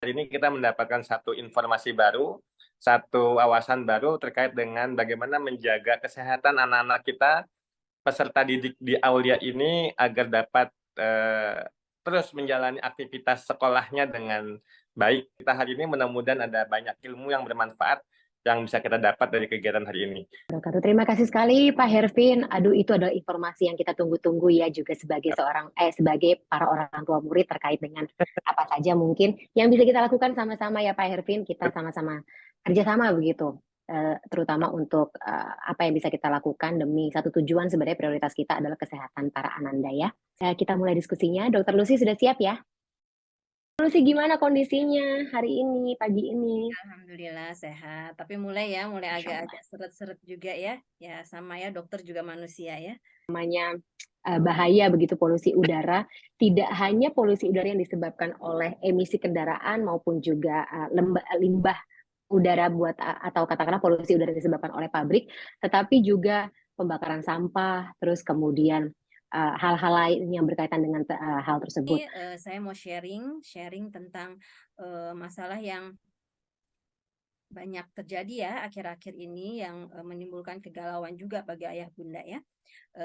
hari ini kita mendapatkan satu informasi baru, satu wawasan baru terkait dengan bagaimana menjaga kesehatan anak-anak kita, peserta didik di Aulia ini agar dapat terus menjalani aktivitas sekolahnya dengan baik. Kita hari ini mudah-mudahan ada banyak ilmu yang bermanfaat yang bisa kita dapat dari kegiatan hari ini. Terima kasih sekali Pak Hervin. Aduh, itu adalah informasi yang kita tunggu-tunggu ya juga sebagai sebagai para orang tua murid terkait dengan apa saja mungkin yang bisa kita lakukan sama-sama ya Pak Hervin. Kita sama-sama kerjasama begitu. Terutama untuk apa yang bisa kita lakukan demi satu tujuan. Sebenarnya prioritas kita adalah kesehatan para ananda ya. Kita mulai diskusinya. Dokter Lucy sudah siap ya? Lucy, gimana kondisinya hari ini, pagi ini? Alhamdulillah sehat, tapi mulai agak-agak seret-seret juga ya. Ya sama ya, dokter juga manusia ya. Namanya bahaya begitu polusi udara, tidak hanya polusi udara yang disebabkan oleh emisi kendaraan maupun juga limbah udara atau katakanlah polusi udara yang disebabkan oleh pabrik, tetapi juga pembakaran sampah, terus kemudian hal-hal lain yang berkaitan dengan hal tersebut. Ini saya mau sharing tentang masalah yang banyak terjadi ya akhir-akhir ini yang menimbulkan kegalauan juga bagi ayah bunda ya.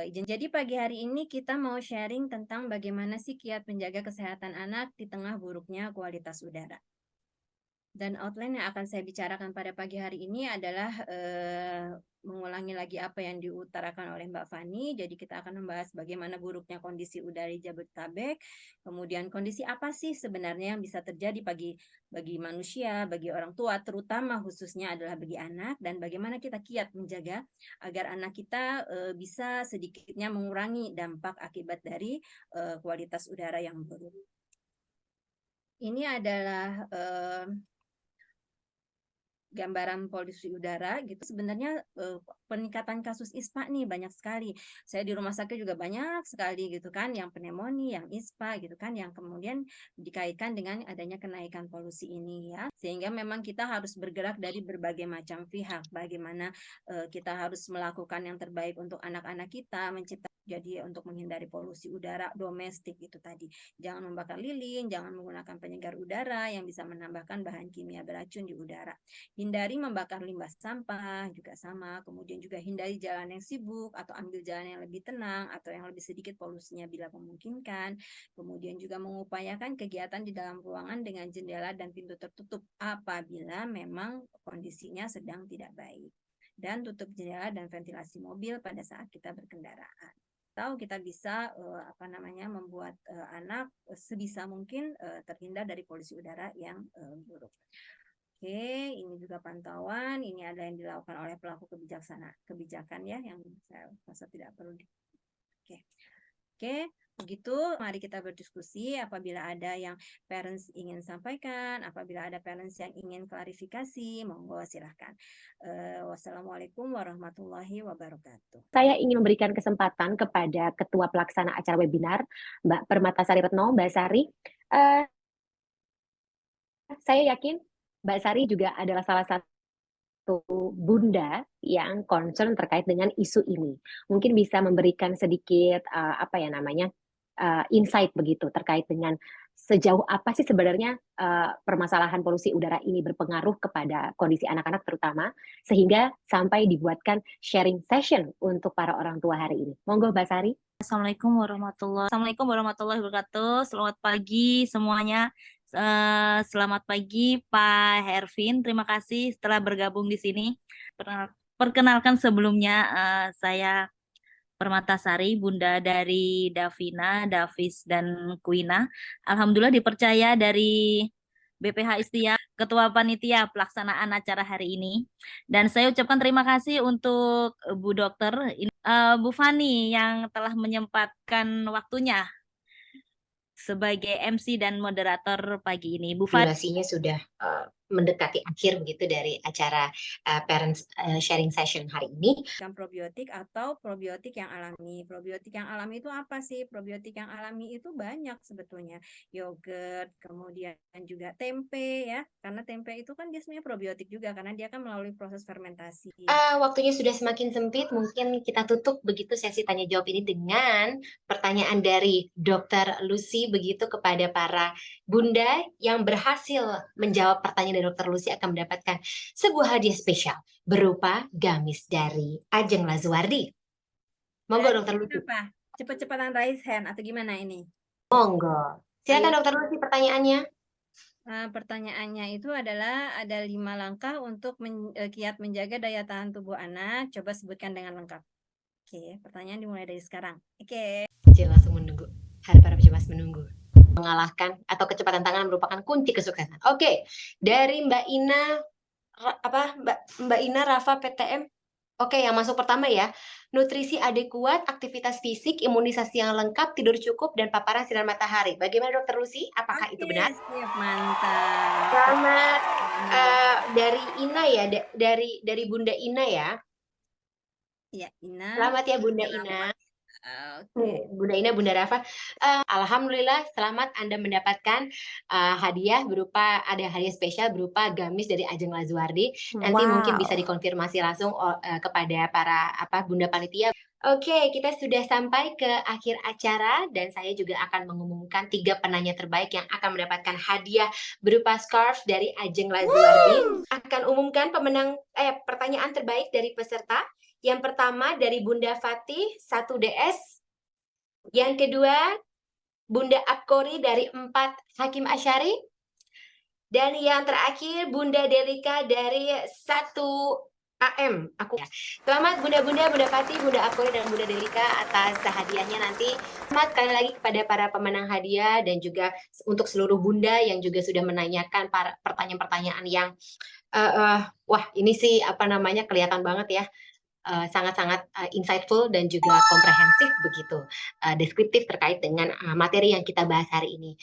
Jadi pagi hari ini kita mau sharing tentang bagaimana sih kiat menjaga kesehatan anak di tengah buruknya kualitas udara. Dan outline yang akan saya bicarakan pada pagi hari ini adalah mengulangi lagi apa yang diutarakan oleh Mbak Fani. Jadi kita akan membahas bagaimana buruknya kondisi udara di Jabodetabek, kemudian kondisi apa sih sebenarnya yang bisa terjadi bagi manusia, bagi orang tua, terutama khususnya adalah bagi anak, dan bagaimana kita kiat menjaga agar anak kita bisa sedikitnya mengurangi dampak akibat dari kualitas udara yang buruk. Ini adalah gambaran polusi udara gitu. Sebenarnya peningkatan kasus ISPA nih banyak sekali. Saya di rumah sakit juga banyak sekali gitu kan yang pneumonia, yang ISPA gitu kan yang kemudian dikaitkan dengan adanya kenaikan polusi ini ya. Sehingga memang kita harus bergerak dari berbagai macam pihak. Bagaimana kita harus melakukan yang terbaik untuk anak-anak kita, jadi untuk menghindari polusi udara domestik itu tadi. Jangan membakar lilin, jangan menggunakan penyegar udara yang bisa menambahkan bahan kimia beracun di udara. Hindari membakar limbah sampah juga sama. Kemudian juga hindari jalan yang sibuk atau ambil jalan yang lebih tenang atau yang lebih sedikit polusinya bila memungkinkan. Kemudian juga mengupayakan kegiatan di dalam ruangan dengan jendela dan pintu tertutup apabila memang kondisinya sedang tidak baik. Dan tutup jendela dan ventilasi mobil pada saat kita berkendaraan. Atau kita bisa membuat anak sebisa mungkin terhindar dari polusi udara yang buruk. Oke, ini juga pantauan. Ini ada yang dilakukan oleh pelaku kebijakan ya, yang saya rasa tidak perlu. Oke, begitu. Mari kita berdiskusi. Apabila ada yang parents ingin sampaikan, apabila ada parents yang ingin klarifikasi, monggo silahkan. Wassalamualaikum warahmatullahi wabarakatuh. Saya ingin memberikan kesempatan kepada Ketua Pelaksana Acara Webinar, Mbak Permatasari Retno, Mbak Sari. Saya yakin Mbak Sari juga adalah salah satu bunda yang concern terkait dengan isu ini. Mungkin bisa memberikan sedikit insight begitu terkait dengan sejauh apa sih sebenarnya permasalahan polusi udara ini berpengaruh kepada kondisi anak-anak terutama, sehingga sampai dibuatkan sharing session untuk para orang tua hari ini. Monggo Mbak Sari. Assalamualaikum warahmatullahi wabarakatuh. Selamat pagi semuanya. Selamat pagi Pak Hervin. Terima kasih telah bergabung di sini. Perkenalkan sebelumnya saya Permatasari, bunda dari Davina, Davis, dan Kuina. Alhamdulillah dipercaya dari BPH Istia, Ketua Panitia pelaksanaan acara hari ini. Dan saya ucapkan terima kasih untuk Bu Dokter, Bu Fani yang telah menyempatkan waktunya sebagai MC dan moderator pagi ini. Bu Fani. Durasinya sudah mendekati akhir begitu dari acara parents sharing session hari ini. Probiotik atau probiotik yang alami. Probiotik yang alami itu apa sih? Probiotik yang alami itu banyak sebetulnya. Yogurt, kemudian juga tempe ya. Karena tempe itu kan dia sebenarnya probiotik juga karena dia kan melalui proses fermentasi. Waktunya sudah semakin sempit, mungkin kita tutup begitu sesi tanya jawab ini dengan pertanyaan dari Dr. Lucy begitu kepada para bunda yang berhasil menjawab pertanyaan dari Dr. Lucy akan mendapatkan sebuah hadiah spesial berupa gamis dari Ajeng Lazuardi. Monggo Dr. Lucy. Apa? Cepet-cepetan raise hand atau gimana ini? Monggo. Silakan Dr. Lucy pertanyaannya. Pertanyaannya itu adalah ada 5 langkah untuk kiat menjaga daya tahan tubuh anak. Coba sebutkan dengan lengkap. Oke, pertanyaan dimulai dari sekarang. Oke. Langsung menunggu. Harap para pejumas menunggu. Mengalahkan atau kecepatan tangan merupakan kunci kesuksesan. Oke, dari Mbak Ina Mbak Ina Rafa PTM. Oke, yang masuk pertama ya. Nutrisi adekuat, aktivitas fisik, imunisasi yang lengkap, tidur cukup, dan paparan sinar matahari. Bagaimana Dr. Lucy? Apakah itu benar? Siap, mantap. Selamat dari Ina ya, dari Bunda Ina ya. Iya, Ina. Selamat ya Bunda Ina. Oke. Bunda Ina, Bunda Rafa. Alhamdulillah selamat Anda mendapatkan hadiah spesial berupa gamis dari Ajeng Lazuardi. Nanti mungkin bisa dikonfirmasi langsung kepada para Bunda panitia. Oke, kita sudah sampai ke akhir acara dan saya juga akan mengumumkan 3 penanya terbaik yang akan mendapatkan hadiah berupa scarf dari Ajeng Lazuardi. Akan umumkan pertanyaan terbaik dari peserta. Yang pertama dari Bunda Fatih 1DS. Yang kedua Bunda Apkori dari 4 Hakim Asyari. Dan yang terakhir Bunda Delika dari 1 AM. Selamat Bunda-bunda, Bunda Fatih, Bunda Apkori, dan Bunda Delika atas hadiahnya nanti. Selamat sekali lagi kepada para pemenang hadiah dan juga untuk seluruh Bunda yang juga sudah menanyakan pertanyaan-pertanyaan yang wah ini sih kelihatan banget ya. Sangat-sangat insightful dan juga komprehensif begitu, deskriptif terkait dengan materi yang kita bahas hari ini.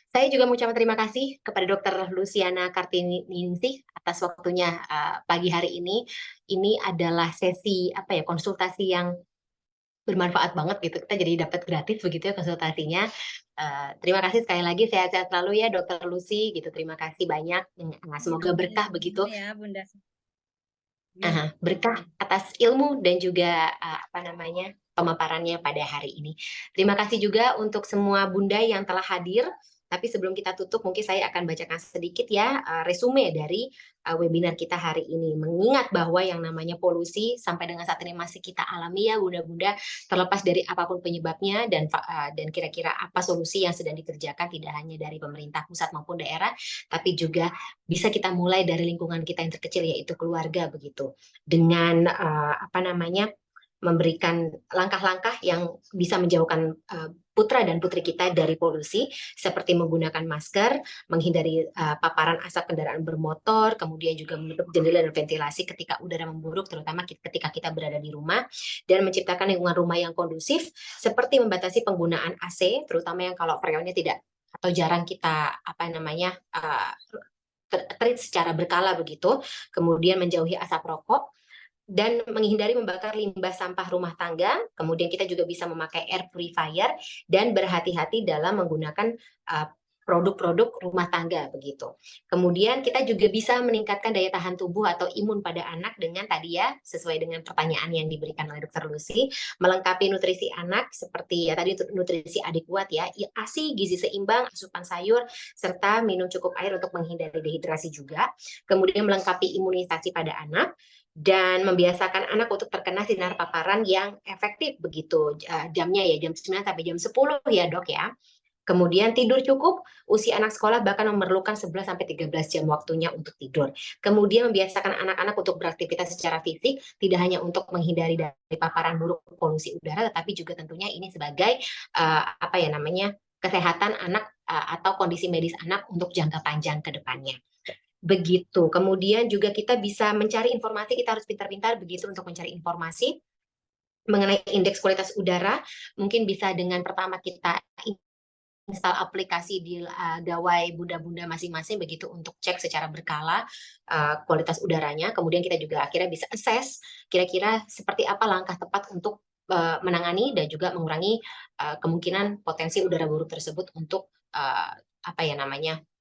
Saya juga mengucapkan terima kasih kepada Dr. Luciana Kartiningsih atas waktunya pagi hari ini. Ini adalah sesi konsultasi yang bermanfaat banget gitu. Kita jadi dapat gratis begitu ya konsultasinya. Terima kasih sekali lagi, sehat-sehat selalu ya Dr. Lucy gitu. Terima kasih banyak. Semoga berkah begitu. Ya, Bunda. Berkah atas ilmu dan juga pemaparannya pada hari ini. Terima kasih juga untuk semua bunda yang telah hadir. Tapi sebelum kita tutup, mungkin saya akan bacakan sedikit ya resume dari webinar kita hari ini. Mengingat bahwa yang namanya polusi sampai dengan saat ini masih kita alami ya bunda-bunda, terlepas dari apapun penyebabnya dan kira-kira apa solusi yang sedang dikerjakan tidak hanya dari pemerintah pusat maupun daerah, tapi juga bisa kita mulai dari lingkungan kita yang terkecil yaitu keluarga begitu. Dengan memberikan langkah-langkah yang bisa menjauhkan putra dan putri kita dari polusi, seperti menggunakan masker, menghindari paparan asap kendaraan bermotor, kemudian juga menutup jendela dan ventilasi ketika udara memburuk, terutama ketika kita berada di rumah, dan menciptakan lingkungan rumah yang kondusif, seperti membatasi penggunaan AC, terutama yang kalau freonnya tidak atau jarang kita treat secara berkala begitu, kemudian menjauhi asap rokok, dan menghindari membakar limbah sampah rumah tangga. Kemudian kita juga bisa memakai air purifier dan berhati-hati dalam menggunakan produk-produk rumah tangga begitu. Kemudian kita juga bisa meningkatkan daya tahan tubuh atau imun pada anak dengan tadi ya sesuai dengan pertanyaan yang diberikan oleh Dr. Lucy, melengkapi nutrisi anak seperti ya tadi nutrisi adekuat ya, ASI, gizi seimbang, asupan sayur, serta minum cukup air untuk menghindari dehidrasi juga. Kemudian melengkapi imunisasi pada anak dan membiasakan anak untuk terkena sinar paparan yang efektif begitu, jamnya ya jam 9 sampai jam 10 ya dok ya. Kemudian tidur cukup, usia anak sekolah bahkan memerlukan 11 sampai 13 jam waktunya untuk tidur. Kemudian membiasakan anak-anak untuk beraktivitas secara fisik, tidak hanya untuk menghindari dari paparan buruk polusi udara, tetapi juga tentunya ini sebagai kesehatan anak atau kondisi medis anak untuk jangka panjang ke depannya. Begitu. Kemudian juga kita bisa mencari informasi, kita harus pintar-pintar begitu untuk mencari informasi mengenai indeks kualitas udara. Mungkin bisa dengan pertama kita install aplikasi di gawai bunda-bunda masing-masing begitu untuk cek secara berkala kualitas udaranya. Kemudian kita juga akhirnya bisa assess kira-kira seperti apa langkah tepat untuk menangani dan juga mengurangi kemungkinan potensi udara buruk tersebut untuk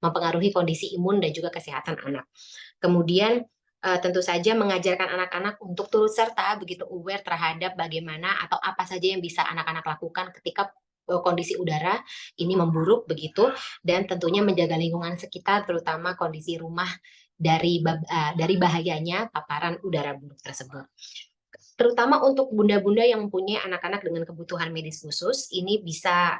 mempengaruhi kondisi imun dan juga kesehatan anak. Kemudian tentu saja mengajarkan anak-anak untuk turut serta begitu aware terhadap bagaimana atau apa saja yang bisa anak-anak lakukan ketika kondisi udara ini memburuk begitu, dan tentunya menjaga lingkungan sekitar terutama kondisi rumah dari bahayanya paparan udara buruk tersebut. Terutama untuk bunda-bunda yang mempunyai anak-anak dengan kebutuhan medis khusus, ini bisa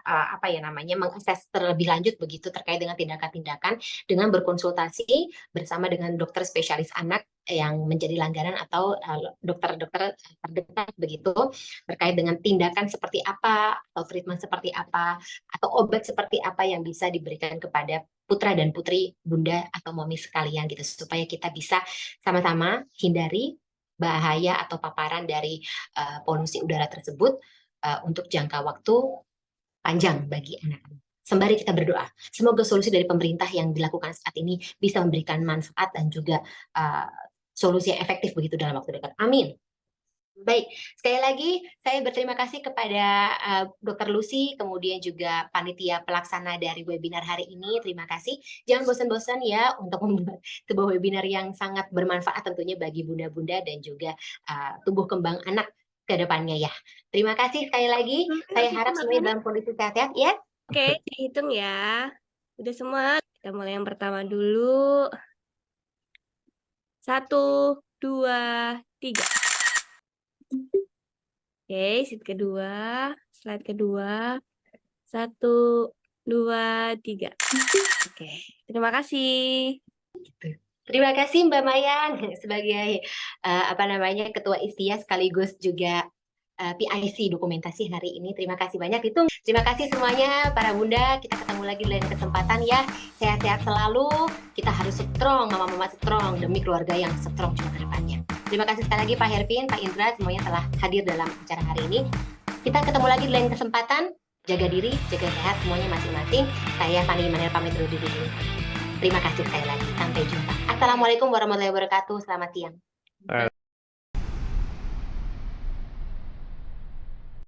mengakses terlebih lanjut begitu terkait dengan tindakan-tindakan dengan berkonsultasi bersama dengan dokter spesialis anak yang menjadi langganan atau dokter-dokter terdekat begitu terkait dengan tindakan seperti apa atau treatment seperti apa atau obat seperti apa yang bisa diberikan kepada putra dan putri bunda atau mami sekalian gitu, supaya kita bisa sama-sama hindari bahaya atau paparan dari polusi udara tersebut untuk jangka waktu panjang bagi anak-anak. Sembari kita berdoa, semoga solusi dari pemerintah yang dilakukan saat ini bisa memberikan manfaat dan juga solusi yang efektif begitu dalam waktu dekat. Amin. Baik, sekali lagi saya berterima kasih kepada Dr. Lucy, kemudian juga panitia pelaksana dari webinar hari ini. Terima kasih. Jangan bosan-bosan ya untuk membuat sebuah webinar yang sangat bermanfaat tentunya bagi bunda-bunda dan juga tumbuh kembang anak ke depannya ya. Terima kasih sekali lagi. Saya harap semuanya dalam kondisi sehat-sehat ya. Oke, dihitung ya. Udah semua. Kita mulai yang pertama dulu. 1, 2, 3. Oke, slide kedua. 1, 2, 3. Oke, terima kasih. Terima kasih Mbak Mayang sebagai Ketua Istia sekaligus juga PIC dokumentasi hari ini. Terima kasih banyak. Terima kasih semuanya para bunda. Kita ketemu lagi di lain kesempatan ya. Sehat-sehat selalu. Kita harus strong, mama-mama strong demi keluarga yang strong juga ke depannya. Terima kasih sekali lagi Pak Hervin, Pak Indra, semuanya telah hadir dalam acara hari ini. Kita ketemu lagi di lain kesempatan. Jaga diri, jaga sehat semuanya masing-masing. Saya Fani Imanir pamit dulu dulu. Terima kasih sekali lagi. Sampai jumpa. Assalamualaikum warahmatullahi wabarakatuh. Selamat siang.